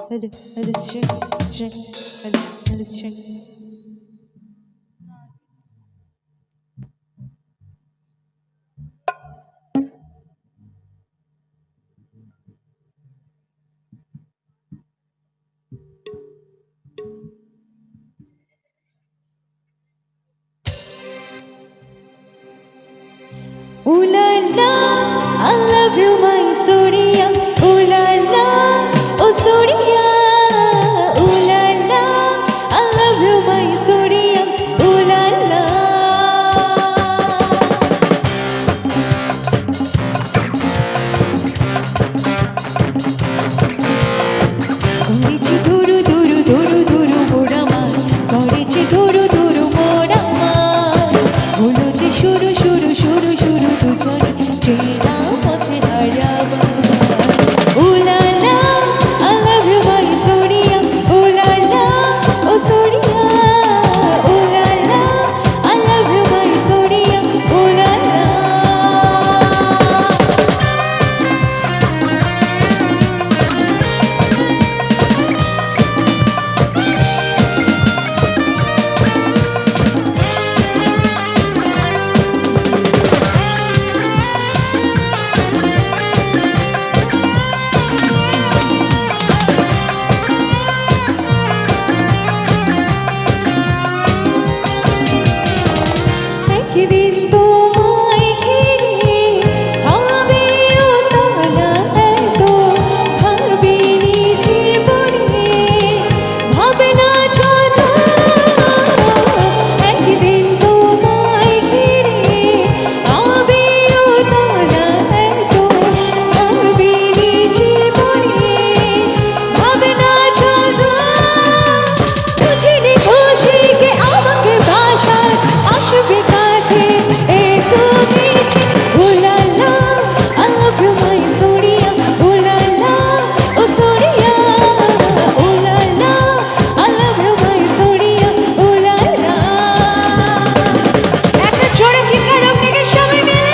Ooh la la, I love you, my Surya. Ooh la la, oh Surya. Ooh la la, I love you, my Surya. Ooh la la. করেছি দুরু দুরু দুরু দুরু মোরা মার, করেছি দুরু দুরু মোরা মার, হলো যে শুরু শুরু শুরু শুরু দুজনে চেনা পথে হারাবার। Ooh la la, I love you my Surya. Ooh la la, oh Surya. Ooh la la, I love you my Surya. Ooh la la. একদিন তোমায় ঘিরে ভাবেও তোমরা এত ভাবিনি জীবনে, ভাবনা যত। একদিন তোমায় ঘিরে ভাবেও তোমরা এত ভাবিনি জীবনে, ভাবনা যত। বুঝিনি খুশি কে আমাকে বাসায় আসবে কাছে একটু নিচে। Ooh la la, I love you my Surya. Ooh la la, oh Surya. Ooh la la, I love you my Surya. Ooh la la. একটা জোরে চিৎকার হোক দেখে সবাই মিলে।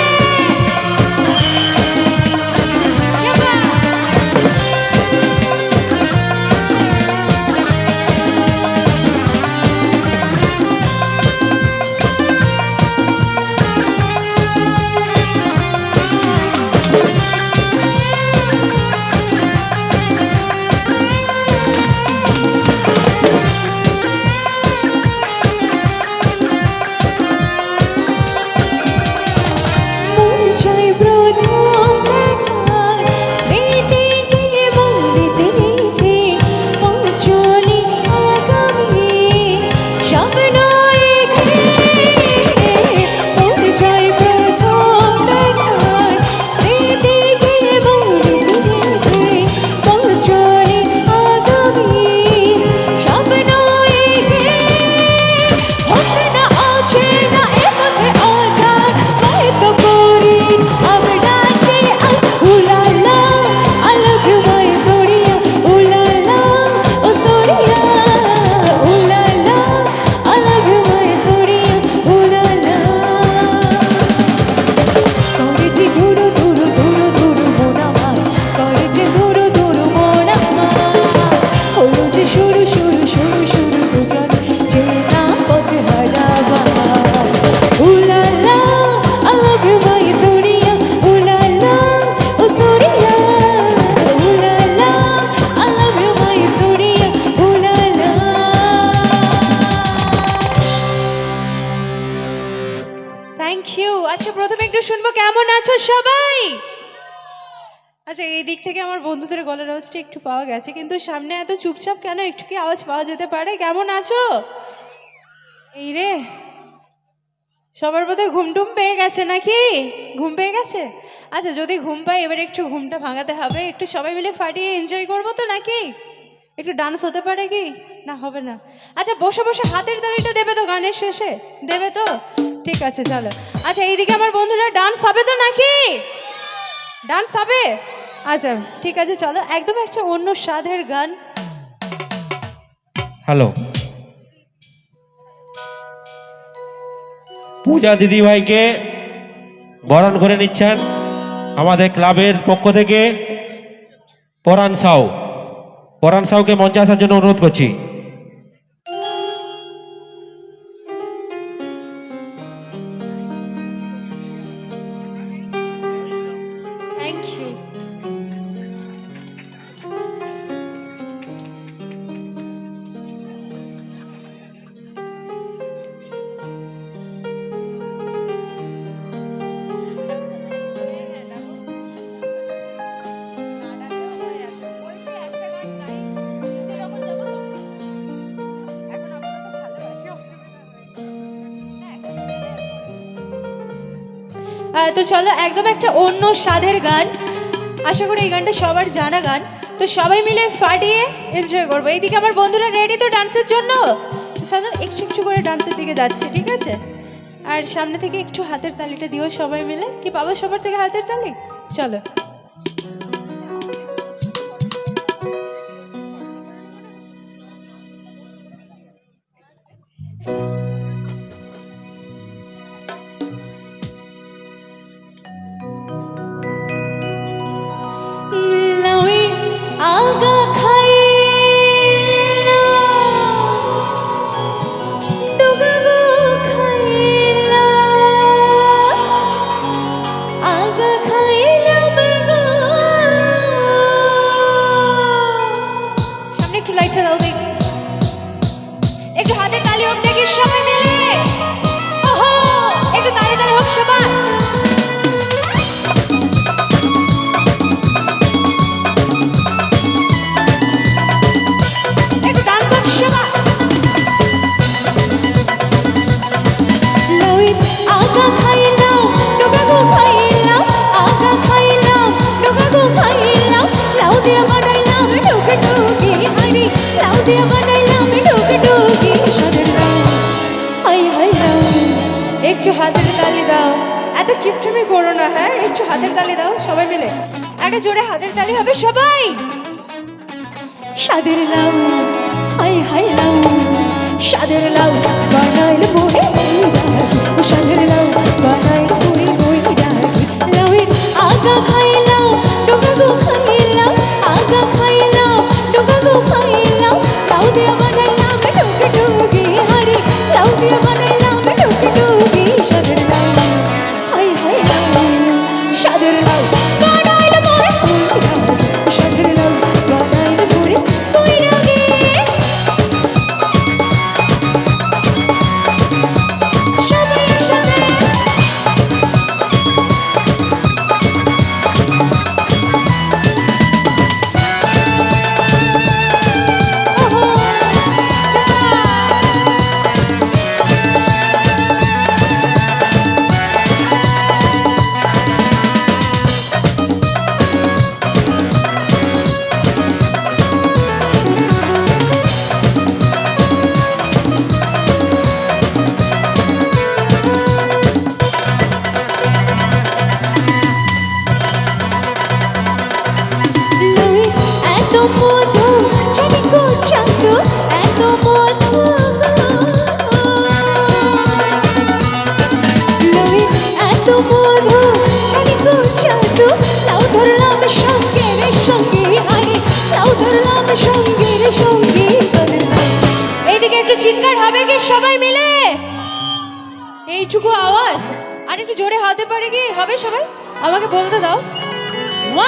মন চাই প্রথম দেখায় মেয়েটি থেকে মনতে রেখে মন চলে আগামী স্বপ্ন রেখে। মন চাই প্রথম দেখায় মেয়েটি থেকে মনতে রেখে মন চলে আগামী স্বপ্ন রেখে। হোক না আছে না এ পথে অজান, হয়তো করি আমরা যে আজ। Ooh la la, I love you my Surya. Ooh la la, oh Surya. Ooh la la, I love you my Surya. Ooh la la. করেছি দুরু দুরু দুরু দুরু মোরা মার, করেছি দুরু দুরু মোরা মার, হলো যে শুরু শুরু শুরু শুরু দুজনে চেনা পথে হারাবার। Ooh la la, I love you my Surya. Ooh la la, oh Surya. Ooh la la, I love you my Surya. Ooh la la. Thank you. আচ্ছা প্রথমে একটু শুনবো কেমন আছো সবাই। আচ্ছা এই দিক থেকে আমার বন্ধুদের গলার আওয়াজটা একটু পাওয়া গেছে, কিন্তু সামনে এত চুপচাপ কেন, একটু কি আওয়াজ পাওয়া যেতে পারে? কেমন আছো? এই রে, সবার বোধহয় ঘুম টুম পেয়ে গেছে নাকি? ঘুম পেয়ে গেছে? আচ্ছা যদি ঘুম পাই এবারে একটু ঘুমটা ভাঙাতে হবে, একটু সবাই মিলে ফাটিয়ে এনজয় করবো তো নাকি? একটু ডান্স হতে পারে কি? না হবে না? আচ্ছা বসে বসে হাতের তালিটা দেবে তো গানের শেষে? দেবে তো? ঠিক আছে চলো। আচ্ছা এইদিকে আমার বন্ধুরা ডান্স হবে তো নাকি? ডান্স হবে? আচ্ছা ঠিক আছে চলো, একদম একটা অন্য স্বাদের গান। হ্যালো, পূজা দিদিভাইকে বরণ করে নিচ্ছেন আমাদের ক্লাবের পক্ষ থেকে পরাণ সাউ। পরাণ সাউকে মঞ্চে আসার জন্য অনুরোধ করছি। Thank you. তো চলো একদম একটা অন্য স্বাদের গান, আশা করি এই গানটা সবার জানা গান, তো সবাই মিলে ফাটিয়ে এনজয় করবো। এইদিকে আমার বন্ধুরা রেডি তো ডান্সের জন্য, তো চলো একটু একটু করে ডান্সের দিকে যাচ্ছে, ঠিক আছে? আর সামনে থেকে একটু হাতের তালিটা দিও সবাই মিলে, কি পাবো সবার থেকে হাতের তালি? চলো। আগা খাইলা ডুগা গো খাইলা আগা খাইলা বেগো। সামনে একটু লাইটটা দাও দেখি, একটু হাতে তালি হোক দেখি সবাই মিলে। ওহো, একটু তালি তালি হোক সবাই। একটু হাতের তালি দাও, এত কিপটুমি করো না, হ্যাঁ একটু হাতের তালি দাও সবাই মিলে, একটা জোরে হাতের তালি হবে সবাই। স্বাদের লাউ হাই হাই লাউ, স্বাদের লাউ বানাইল মোরে স্বাদের লাউ বানাইল মোরে মোরে লাউয়ের আগা খাইলাও ডোগা গো খাইলাও আগা খাইলাও ডোগা গো খাইলাও লাউ দিয়ে বানাইলাম ডুগি ডুগি হারি লাউ দিয়ে বানাইলাম ডুগি ডুগি স্বাদের লাউ হাই হাই লাউ স্বাদের লাউ বানাইল মোরে স্বাদের লাউ বানাইল মোরে কইরা গে। সবাই একসাথে এত মধু জানি গো চাঁদু এত মধু এত মধু জানি গো চাঁদু লাউ ধরলাম সঙ্গে রে সঙ্গে আরে লাউ ধরলাম সঙ্গে রে সঙ্গে। এইদিকে একটু চিৎকার হবে কি সবাই মিলে? এইটুকু আওয়াজ আর একটু জোরে হতে পারে কি হবে সবাই? আমাকে বলতে দাও।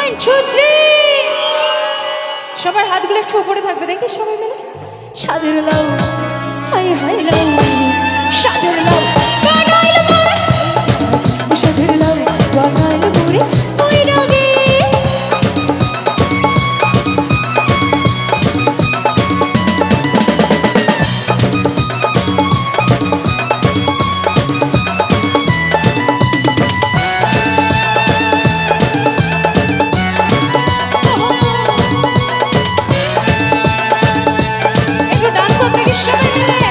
1 2 3 সবার হাতগুলো একটু উপরে থাকবে দেখি সবাই মিলে। স্বাদের লাউ হাই হাই লাউ স্বাদের লাউ বানাইল মোরে স্বাদের লাউ বানাইল মোরে কইরা গে। একটু ডান্স করতে কি সবাই মিলে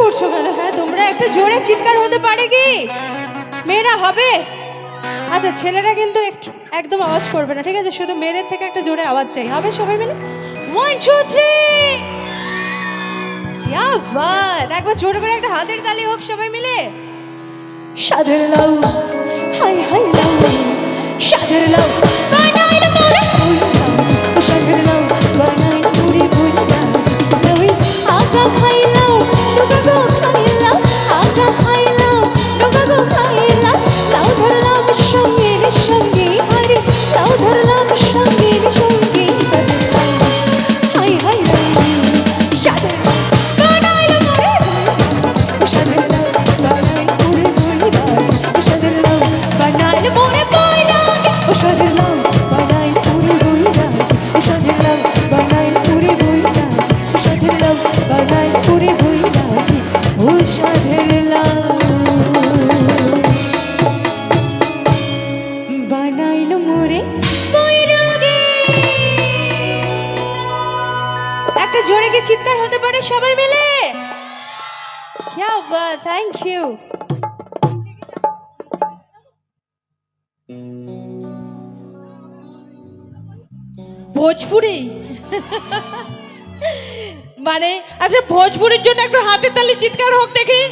করছো কেন? হ্যাঁ, তোমরা একটা জোরে চিৎকার হতে পারে কি? মেয়েরা হবে? আচ্ছা, ছেলেরা কিন্তু একদম আওয়াজ করবে না, ঠিক আছে? শুধু মেয়েদের থেকে একটা জোরে আওয়াজ চাই। হবে সবাই মিলে? 1 2 3 ইয়া বাত! একবার জোরে করে একটা হাতের তালি হোক সবাই মিলে। সাদের লাউ, হাই হাই লাউ, সাদের লাউ বানাই না মোরে ফুল লাউ, সাদের লাউ বানাই না মোরে ফুল লাউ, লাউই আগা খাই লাউ, ডোকা গো খাই লাউ, আগা খাই লাউ, ডোকা গো খাই লাউ, লাউ ধরলাম সঙ্গে রে সঙ্গে, আরে লাউ ধরলাম সঙ্গে রে সঙ্গে, সাদের লাউ, হাই হাই লাউ, সাদের লাউ বানাই না মোরে সাদের লাউ বানাই না মোরে ফুল লাউ, সাদের লাউ বানাই না মোরে ফুল লাউ, ও সাদের লাউ বানাই পুরি ফুল লাউ, ও সাদের লাউ বানাই পুরি ফুল লাউ, ও সাদের লাউ বানাই পুরি ফুল লাউ, ও সাদের লাউ বানাইলো মোরে বৈরাগে। একটা জোরে কি চিৎকার হতে পারে সবাই মিলে? क्या बात, थैंक यू। ভোজপুরি মানে আচ্ছা, ভোজপুরির জন্য একটু হাতে তালি চিৎকার হোক দেখি।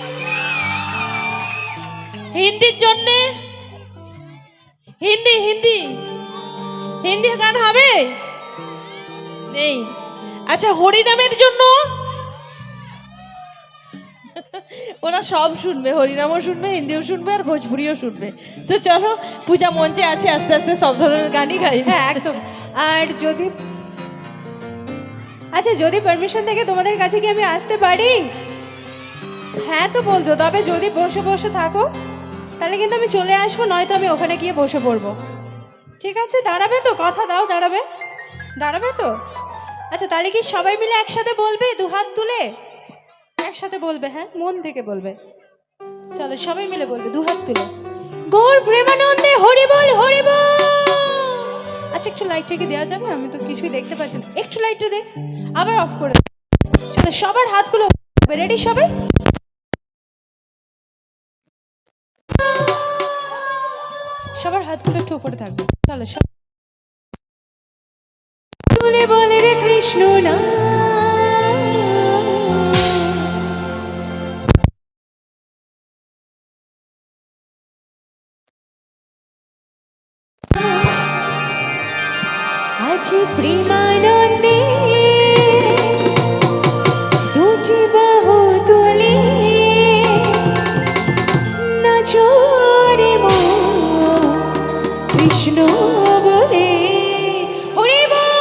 হিন্দির জন্য হিন্দি হিন্দি হিন্দি গান হবে? নেই। আচ্ছা, হরিনামের জন্য? ওরা সব শুনবে, হরিনামও শুনবে, হিন্দিও শুনবে, আর ভোজপুরিও শুনবে। তো চলো, পূজা মঞ্চে আছে, আস্তে আস্তে সব ধরনের গানই গাই। হ্যাঁ একদম। আর যদি আচ্ছা, যদি পারমিশন থাকে তোমাদের কাছে কি আমি আসতে পারি? হ্যাঁ তো বলছো, তবে যদি বসে বসে থাকো তাহলে কিন্তু আমি চলে আসবো, নয়তো আমি ওখানে গিয়ে বসে পড়বো। ঠিক আছে, দাঁড়াবে তো? কথা দাও, দাঁড়াবে? দাঁড়াবে তো? আচ্ছা, তাহলে কি সবাই মিলে একসাথে বলবে, দু হাত তুলে একসাথে বলবে? হ্যাঁ, মন থেকে বলবে। চলো সবাই মিলে বলবে, দু হাত তুলে। গৌর প্রেমানন্দে হরি বল, হরি বল। আচ্ছা, একটু লাইটটা কি দেওয়া যাবে? আমি তো কিছুই দেখতে পাচ্ছি না, একটু লাইটটা দে, আবার অফ করে দে। চলো, সবার হাতগুলো রেডি সবাই? সবার হাতগুলো একটু উপরে থাকবে। চলো সব বলে বলে রে কৃষ্ণ না, আজি প্রেমানন্দে দুটি বাহু তুলে নাচো রে মন কৃষ্ণ বলে, হরি বল।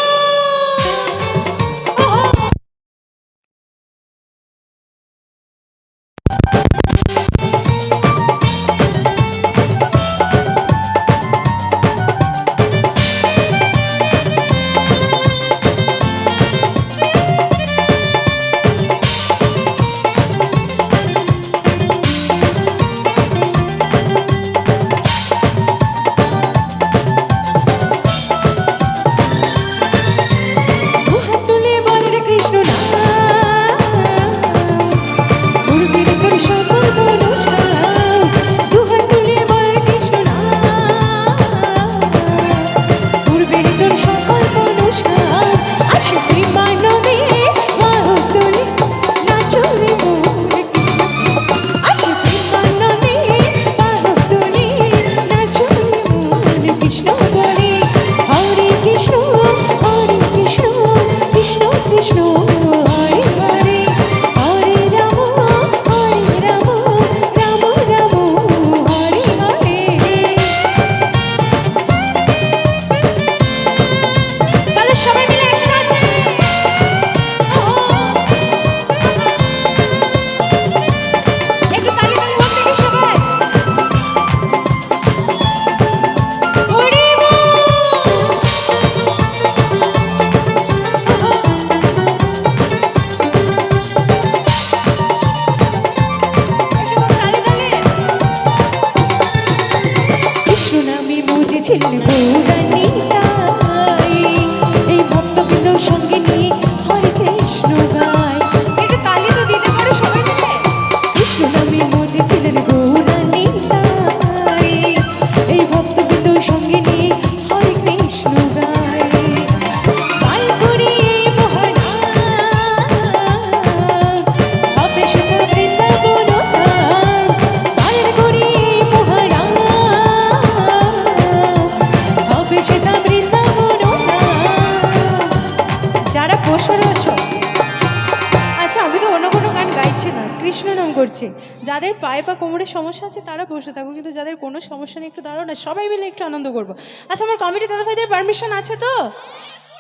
যাদের পায়ে বা কোমরের সমস্যা আছে তারা বসে থাকো, কিন্তু যাদের কোনো সমস্যা নেই একটু দাঁড়াও না, সবাই মিলে একটু আনন্দ করবো। আচ্ছা আমার কমিটি দাদা ভাইদের পারমিশন আছে তো?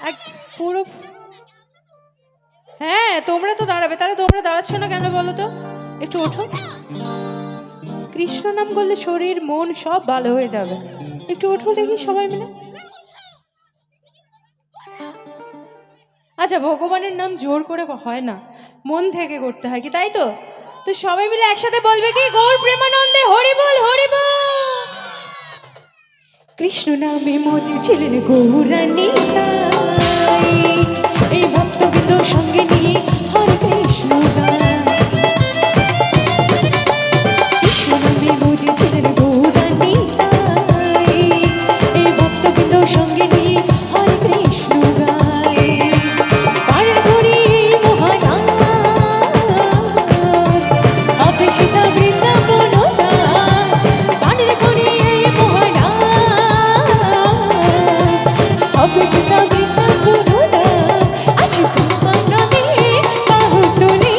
এক পুরো হ্যাঁ তোমরা তো দাঁড়াবে, তাহলে তোমরা দাঁড়াচ্ছ না কেন বলো তো? একটু ওঠো। কৃষ্ণ নাম করলে শরীর মন সব ভালো হয়ে যাবে, একটু ওঠো দেখি সবাই মিলে। আচ্ছা ভগবানের নাম জোর করে হয় না, মন থেকে করতে হয় কি, তাই তো? তো সবাই মিলে একসাথে বলবে কি, গৌর প্রেমানন্দে হরি বল হরি বল। কৃষ্ণ নামে মজি ছিলেন গৌরানী এই ভক্তবৃন্দ সঙ্গে নিয়ে হরে কৃষ্ণ গায়। কৃষ্ণ নামে মজি ছিলেন গৌরানী এই ভক্তবৃন্দ সঙ্গে নিয়ে হরে কৃষ্ণ গায়। পাড়া ধরে মহানাম হবে সীতা বৃন্দাবন পাড়া ধরে মহানাম হবে সীতা বৃন্দাবন। আজ প্রেমানন্দে বাহু তুলে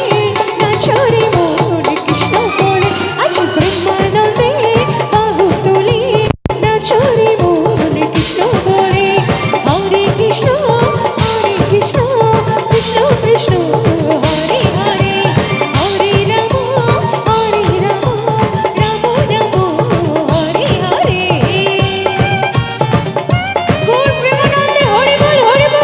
নাচরে মন কৃষ্ণ বলে, আজ প্রেমানন্দে বাহু তুলে নাচরে মন কৃষ্ণ বলে। হরে কৃষ্ণ কৃষ্ণ কৃষ্ণ হরে হরে, হরে রাম রাম রাম হরে হরে। গৌর প্রেমানন্দে হরি বল হরি বল।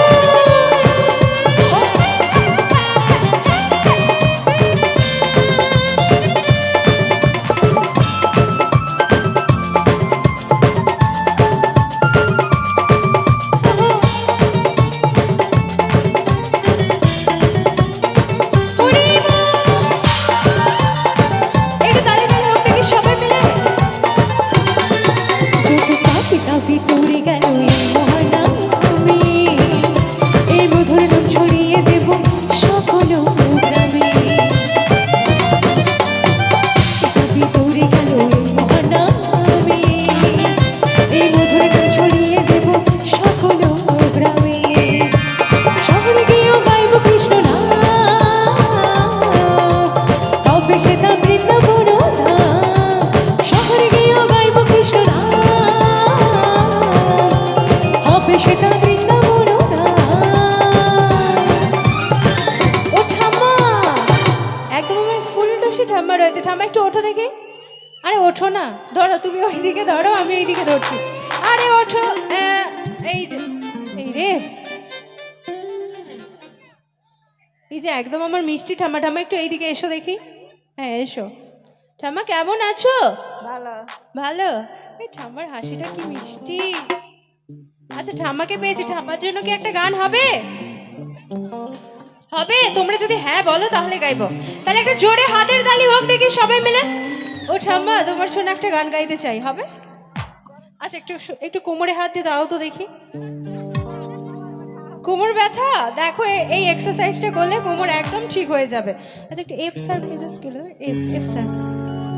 হরি বল। একটু তালি তালি হোক দেখি সবাই মিলে। যত পাপি তাপি তোরে গেল এই মহানামে, এই মধুর নাম ছড়িয়ে দেব সকল গ্রামে। পাপি তোরে গেল এই মহানামে, এই মধুর নাম ছড়িয়ে দেব সকল গ্রামে। শহরে গিয়েও গাইব কৃষ্ণ নাম, হবে সেটা বৃন্দাবন ধাম। শহরে গিয়েও গাইব কৃষ্ণ নাম, হবে সেটা বৃন্দাবন ধাম। ও ঠাম্মা, একদম আমার ফুল ডোসি ঠাম্মা রয়েছে, ঠাম্মা একটু ওঠো দেখি। আরে ওঠো না, ধরো তুমি ওইদিকে ধরো, আমি এইদিকে ধরছি। আরে ওঠো, এই যে এই রে, এই যে একদম আমার মিষ্টি ঠাম্মা, ঠাম্মা একটু এইদিকে এসো দেখি। হ্যাঁ এসো। ঠাম্মা কেমন আছো? ভালো। ভালো। এই ঠাম্মার হাসিটা কি মিষ্টি। আচ্ছা ঠাম্মাকে পেয়েছি, ঠাম্মার জন্য কি একটা গান হবে? হবে? তোমরা যদি হ্যাঁ বলো তাহলে গাইবো। তাহলে একটা জোরে হাতের তালি হোক দেখি সবাই মিলে। ও ঠাম্মা তোমার জন্য একটা গান গাইতে চাই, হবে? আচ্ছা একটু একটু কোমরে হাত দিয়ে দাঁড়াও তো দেখি। কোমর ব্যথা, দেখো এই এক্সারসাইজটা করলে কোমর একদম ঠিক হয়ে যাবে। আচ্ছা একটু F sir please, F sir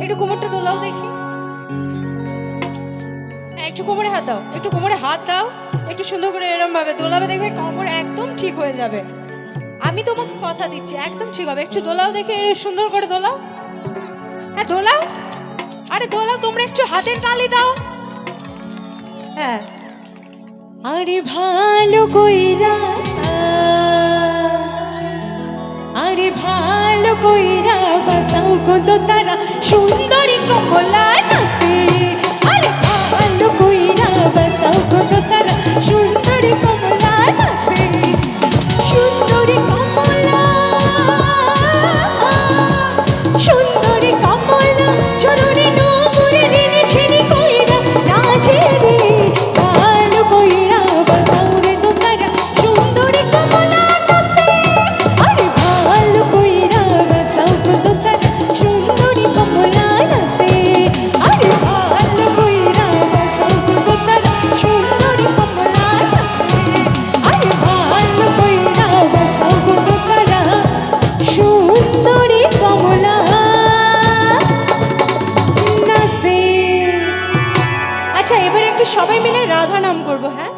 একটু কোমরটা দোলাও দেখি। একটু কোমরে হাত দাও, একটু কোমরে হাত দাও, একটু সুন্দর করে এরকম ভাবে দোলাবে, দেখবে কোমর একদম ঠিক হয়ে যাবে। আমি তোমাকে কথা দিচ্ছি একদম ঠিক হবে। একটু দোলাও দেখে, সুন্দর করে দোলাও। হ্যাঁ দোলাও, আরে দোলাও, তোমরা একটু হাতের তালি দাও। হ্যাঁ আরে ভালো কইরা, আরে ভালো কইরা বাসাও কত তারা সুন্দরী কমলা নাচে। আরে ভালো কইরা বাসাও কত তারা সুন্দরী কমলা নাচে। সুন্দরী কমলা, সুন্দরী কমলা চরণে নোমরে ঋণে ছেড়ে কইরা নাচে রে। ভালো কইরা বাসাও রে তো তারা সুন্দরী কমলা নাচে। আরে ভালো কইরা বাসাও কত তারা সুন্দরী কমলা নাচে। আরে ভালো কইরা বাসাও কত তারা সুন্দরী কমলা নাচে। আরে ভালো কইরা বাসাও কত তারা সুন্দরী কমলা নাচে। আচ্ছা এবার একটু সবাই মিলে রাধা নাম করবো। হ্যাঁ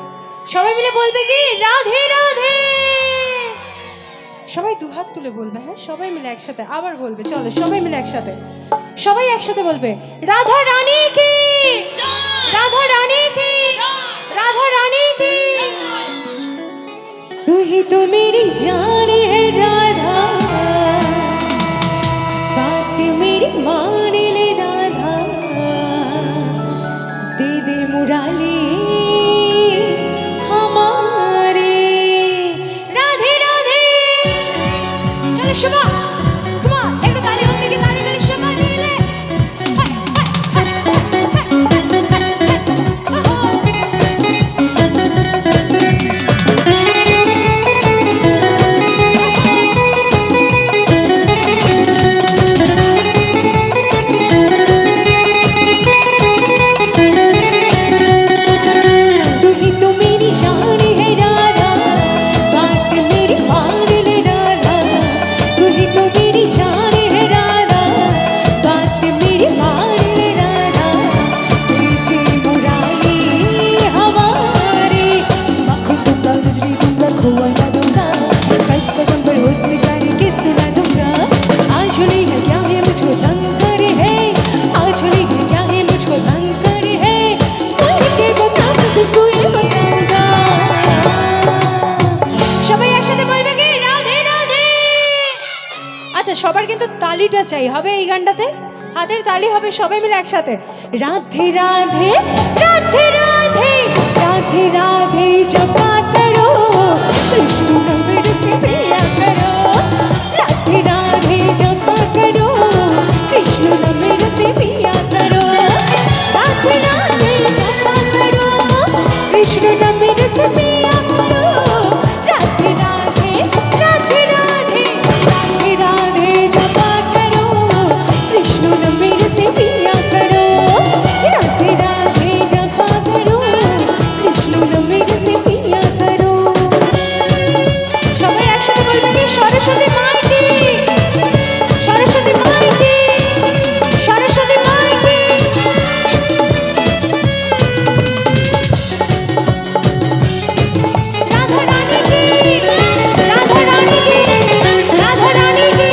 সবাই মিলে বলবে কি, রাধে রাধে। সবাই দুহাত তুলে বলবে, হ্যাঁ সবাই মিলে একসাথে আবার বলবে, চলো সবাই মিলে একসাথে, সবাই একসাথে বলবে, রাধা রানী কি, রাধা রানী কি, রাধা রানী কি। तू ही तो मेरी जान है राधा, बात मेरी मान ले राधा, दे दे मुराली हमारे, राधे राधे। चलो शुभा, come on, एक ताली होती की ताली मेरी शुभा ले ले। সবার কিন্তু তালিটা চাই হবে এই গানটাতে, হাতের তালি হবে সবাই মিলে একসাথে, রাধে রাধে রাধে রাধে রাধে রাধে জপা করো, কৃষ্ণ নামের से प्रिया करो, राधे राधे जपा करो, कृष्ण नामेर से प्रिया करो, राधे राधे जपा करो, कृष्ण नामेर से प्रिया करो, राधे राधे राधे राधे राधे राधे जपा करो, कृष्ण नामेर से प्रिया करो, राधे राधे जपा करो, कृष्ण नामेर से प्रिया करो। সবাই একসাথে বলবেন কি, সরস্বতী মাই কি, সরস্বতী মাই কি, সরস্বতী মাই কি। রাধা রানী কি, রাধা রানী কি, রাধা রানী কি।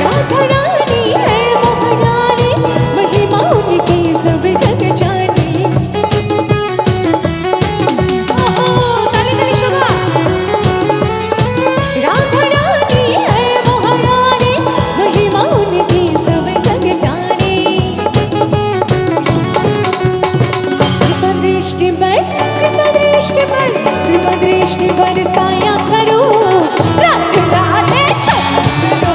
राधा रानी है महारानी, महिमा उनकी सब जग जानी। ओहो ताली ताली शुभा। राधा रानी है महारानी, महिमा उनकी सब जग जानी। कृपा दृष्टि बरसाया करो, राधे राधे जपा करो,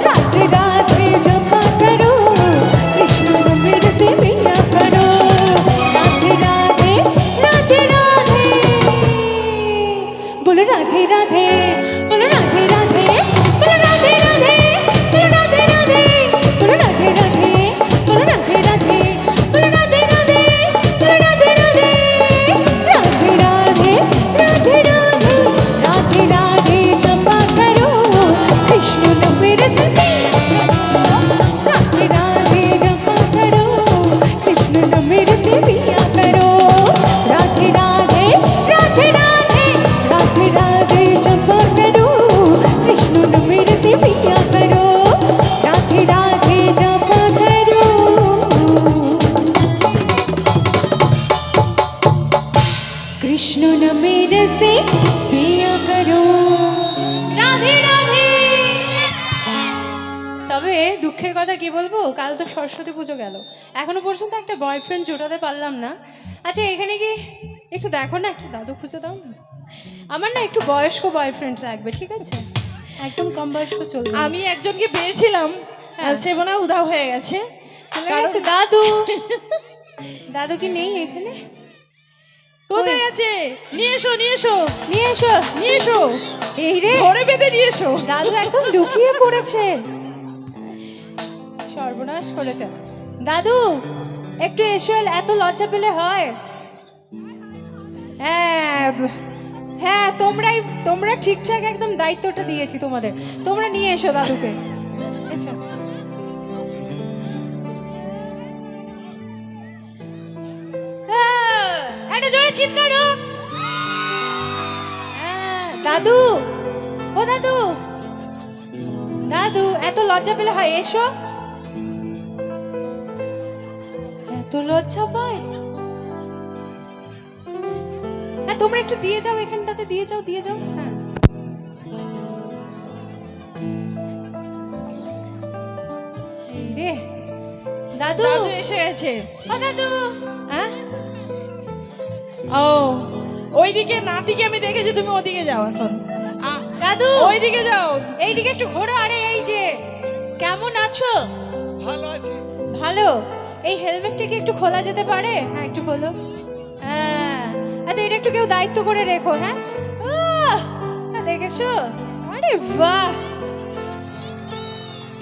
राधे राधे जपा करो, कृष्ण नामेर से प्रिया करो, राधे राधे राधे राधे। बोलो राधे राधे, बोलो राधे राधे, बोलो राधे राधे, बोलो राधे राधे, बोलो राधे राधे, बोलो राधे राधे, बोलो राधे राधे, बोलो राधे राधे, राधे राधे राधे राधे राधे राधे जपा करो, कृष्ण नामेर से प्रिया करो, राधे राधे जपा करो, कृष्ण नामेर से प्रिया करो, राधे राधे राधे राधे राधे राधे जपा करो, कृष्ण नामेर से प्रिया करो, राधे राधे जपा करो। कृष्ण नामेर से प्रिया करो, রাধে রাধে। তবে দুঃখের কথা কি বলবো, কাল তো সরস্বতী পুজো গেল, এখনো পর্যন্ত একটা বয়ফ্রেন্ড জোটাতে পারলাম না। আচ্ছা এখানে কি একটু দেখো না, একটু দাদু খুঁজে দাও না, আমার না একটু বয়স্ক বয়ফ্রেন্ড লাগবে, ঠিক আছে, একদম কম বয়স্ক চলবে না। আমি একজনকে পেয়েছিলাম, আর সে মনে হয় উধাও হয়ে গেছে। চলে গেছে দাদু, দাদু কি নেই এখানে, কোথায় আছে? নিয়ে এসো, নিয়ে এসো, নিয়ে এসো, নিয়ে এসো, এই রে ধরে বেঁধে নিয়ে এসো। দাদু একদম লুকিয়ে পড়েছে, সর্বনাশ করেছে। দাদু একটু এসো, এত লজ্জা পেলে হয়? হ্যাঁ হ্যাঁ, তোমরা ঠিকঠাক একদম দায়িত্বটা দিয়েছি তোমাদের, তোমরা নিয়ে এসো দাদুকে, এসো। একটা জোরে চিৎকার হোক, দাদু, ও দাদু, দাদু, এত লজ্জা পেলে হয়? এসো। এত লজ্জা পায়? হ্যাঁ, তোমরা একটু দিয়ে যাও, এখানটাতে দিয়ে যাও, দিয়ে যাও। হ্যাঁ, এই রে দাদু, দাদু এসে গেছে। ও দাদু, হ্যাঁ, ও ওইদিকে নাতিকে আমি দেখেছি, তুমি ওদিকে যাও এখন। দাদু ওইদিকে যাও। এইদিকে একটু ঘোরো। আরে এই যে, কেমন আছো? ভালো আছি। ভালো। এই হেলমেটটা কি একটু খোলা যেতে পারে? হ্যাঁ, একটু খোলো। হ্যাঁ, আচ্ছা, এটা একটু কেউ দায়িত্ব করে রেখো। হ্যাঁ, দেখেছো? আরে বাহ,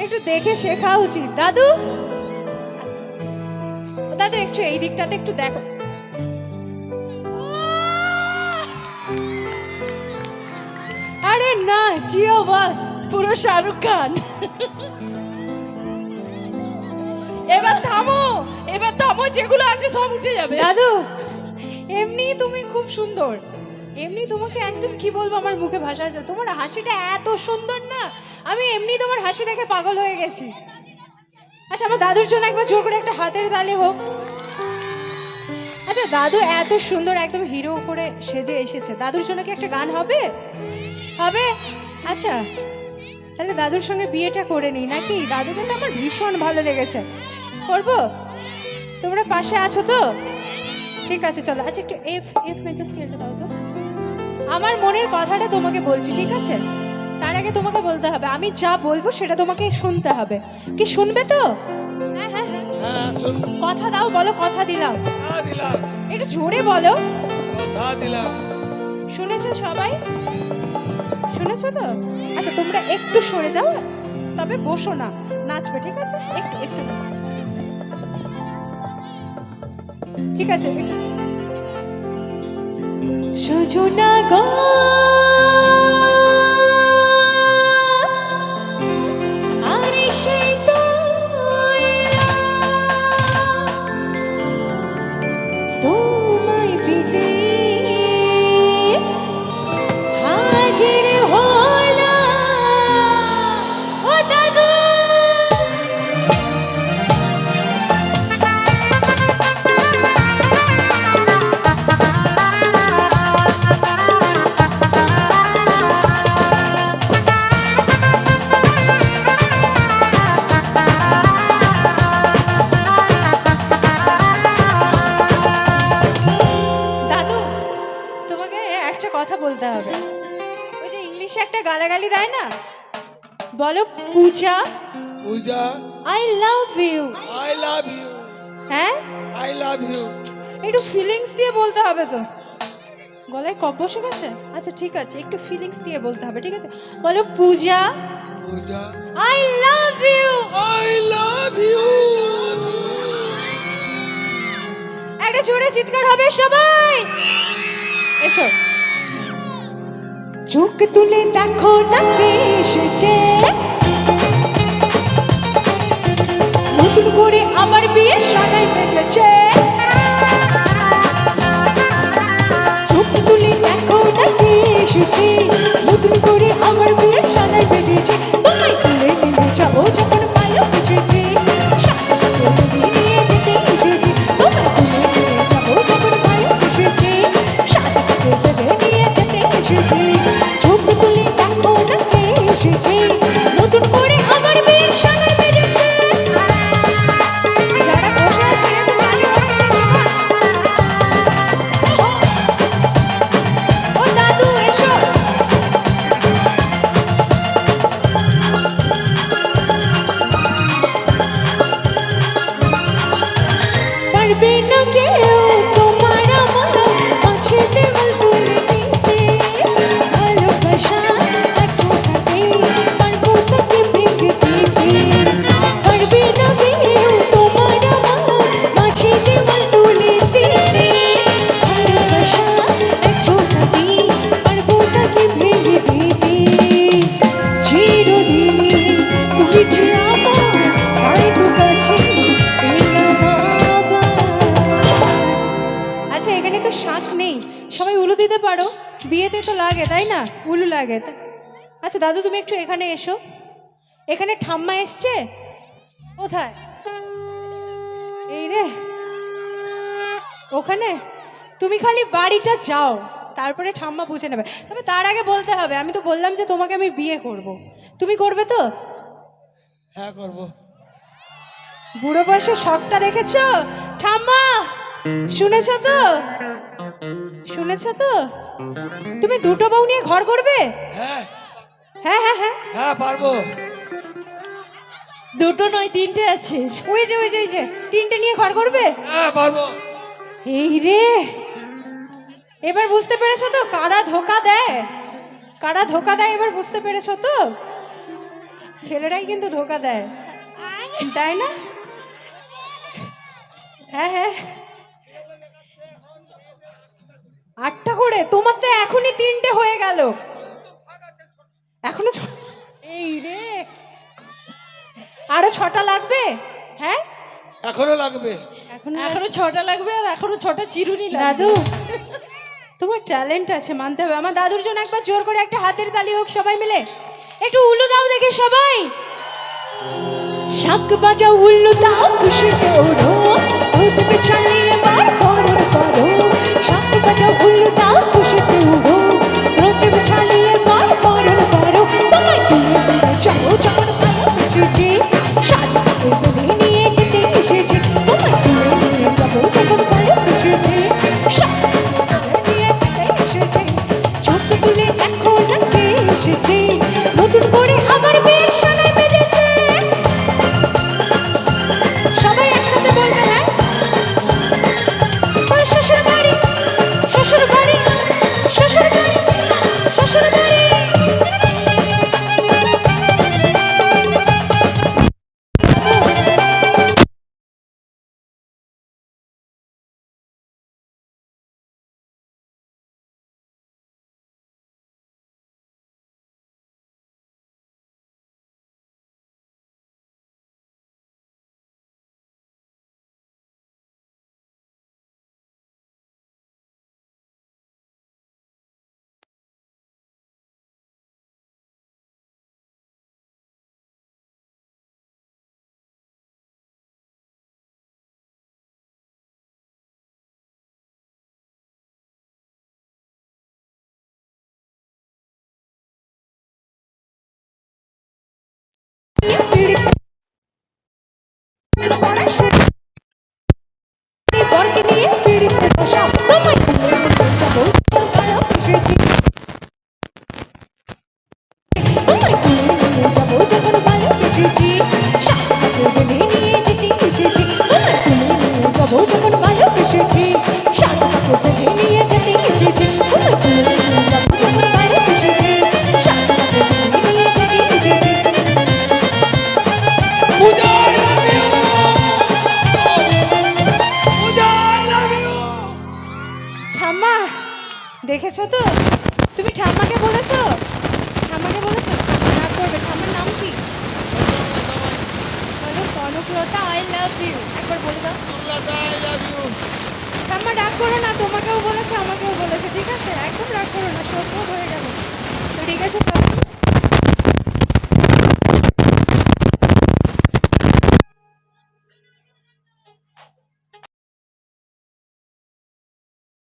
একটু দেখে শেখা উচিত। দাদু, দাদু একটু এই দিকটাতে একটু দেখো। আরে না, জিও বাস, পুরো শাহরুখ খান। এবার থামো, এবার থামো, যেগুলো আছে সব উঠে যাবে। দাদু এমনি তুমি খুব সুন্দর, এমনি তোমাকে একদম কি বলবো, আমার মুখে ভাষা আছে। তোমার হাসিটা এত সুন্দর না, আমি এমনি তোমার হাসি দেখে পাগল হয়ে গেছি। আচ্ছা, আমার দাদুর জন্য একবার জোর করে একটা হাতের তালি হোক। আচ্ছা, দাদু এত সুন্দর একদম হিরো করে সেজে এসেছে, দাদুর জন্য কি একটা গান হবে? হবে? আচ্ছা, তাহলে দাদুর সঙ্গে বিয়েটা করে নিই নাকি? দাদুকে তো আমার ভীষণ ভালো লেগেছে, করবো? তোমরা পাশে আছো তো? ঠিক আছে, চলো। আচ্ছা, একটু এফ এফ মেজর স্কেলটা দাও তো। আমার মনের কথাটা তোমাকে বলছি, ঠিক আছে? তার আগে তোমাকে বলতে হবে, আমি যা বলবো সেটা তোমাকে শুনতে হবে। কি শুনবে তো? হ্যাঁ হ্যাঁ হ্যাঁ, হ্যাঁ, শুন। কথা দাও, বলো কথা দিলাম। কথা দিলাম। একটু জোরে বলো। কথা দিলাম। শুনেছো সবাই? শুনেছো তো? আচ্ছা, তোমরা একটু সরে যাও, তবে বসো না, নাচবে, ঠিক আছে? একটু একটু, ঠিক আছে? সজনা গো, আরে সেই তো তোমায় পেতে হাজির হলাম। ও দাদু, দাদু, তোমাকে একটা কথা বলতে হবে। ওই যে ইংলিশে একটা গালাগালি দেয় না, বলো Puja, Puja, I love you. I love you. হ্যাঁ, আই লাভ ইউ। একটু ফিলিংস দিয়ে বলতে হবে তো। গলায় কপ বসে গেছে? আচ্ছা, ঠিক আছে, একটু ফিলিংস দিয়ে বলতে হবে, ঠিক আছে? বলো Puja, Puja, I love you. I love you. একটা জোরে চিৎকার হবে সবাই, এসো। চোখ তুলে দেখো না কে এসেছে, নতুন করে আমার বিয়ে সানাই বেজেছে। চোখ তুলে দেখো না কে এসেছে, নতুন করে আমার বিয়ে সানাই বেজেছে। তোমায় তুলে নিয়ে যাবো যখন পায়ে এসেছে, সাথে নিয়ে যেতে এসেছি। তোমায় তুলে নিয়ে যাবো যখন পায়ে এসেছে, সাথে নিয়ে যেতে এসেছি। চোখ তুলে দেখো না কে এসেছে, নতুন করে আমার বিয়ে সানাই বেজেছে। যারা বসে আছে একটু তালি হোক। লাগে আচ্ছা দাদু তুমি একটু এখানে এসো, এখানে ঠাম্মা এসছে। কোথায়? এই রে ওখানে। তুমি খালি বাড়িটা যাও, তারপরে ঠাম্মা বুঝে নেবে। তবে তার আগে বলতে হবে, আমি তো বললাম যে তোমাকে আমি বিয়ে করব, তুমি করবে তো? হ্যাঁ করবো। বুড়ো বয়সে শখটা দেখেছো ঠাম্মা? শুনেছ তো, শুনেছ তো? তুমি দুটো বউ নিয়ে ঘর করবে? হ্যাঁ হ্যাঁ হ্যাঁ হ্যাঁ। হ্যাঁ পারবো। দুটো নয়, তিনটে আছে। ওই যে ওই যে ওই যে তিনটে নিয়ে ঘর করবে? হ্যাঁ পারবো। এই রে, এবার বুঝতে পেরেছো তো কারা ধোকা দেয়, কারা ধোকা দেয় এবার বুঝতে পেরেছো তো? ছেলেরাই কিন্তু ধোকা দেয়, তাই না? হ্যাঁ হ্যাঁ। 8টা করে? তোমার তো এখনই 3টে হয়ে গেল, এখনো এই রে আরো 6টা লাগবে। হ্যাঁ এখনো লাগবে। এখনো 6টা লাগবে, আর এখনো 6টা চিরুনি লাগবে। দাদু তোমার ট্যালেন্ট আছে, মানতে হবে। আমার দাদুর জন্য একবার জোর করে একটা হাতের তালি হোক সবাই মিলে। একটু উল্লু দাও দেখে সবাই। শাক বাজাও উল্লু দাও খুশিতে ওড়ো, ওতে পেছালিয়ে বার করো করো। শাক বাজাও উল্লু দাও খুশিতে ওড়ো, ওতে পেছালিয়ে বার করো করো। তোমায় তুলে তুলে যাও যখন ভালো এসেছে, শাড়ি বলে নিয়ে যেতে এসেছে। তোমায় তুলে নিয়ে যাবো যখন ভালো এসেছে, শাড়ি নিয়ে যেতে এসেছে। চোখ তুলে দেখো না কে এসেছে, নতুন করে আবার বিয়ের সানাই বেজেছে। সবাই একসাথে বলবে হ্যাঁ। শ্বশুর বাড়ি শ্বশুর বাড়ি শ্বশুর বাড়ি শ্বশুর বাড়ি। বরকে নিয়ে পিড়িতে বসা, তোমায় তুলে নিয়ে যাবো ভালো এসেছে। তোমায় তুলে নিয়ে যাবো যখন ভালো এসেছি, শাক বলে নিয়ে যেতে এসেছি। তোমায় তুলে নিয়ে যাবো যখন ভালো এসেছি, শাক বলে নিয়ে যেতে এসেছি। তোমায় তুলে নিয়ে যাবো যখন ভালো এসেছি, শাক বলে নিয়ে যেতে এসেছি। পূজা I love you. Puja I love you. ঠাম্মা দেখেছো তো? তুমি ঠাম্মাকে বলেছো? ঠাম্মাকে বলেছো? না করবে। ঠাম্মার নাম কি? বলো কনকলতা আই লাভ ইউ, একবার বলে দাও। I love you. ঠাম্মা ডাক করো না, তোমাকেও বলেছে আমাকেও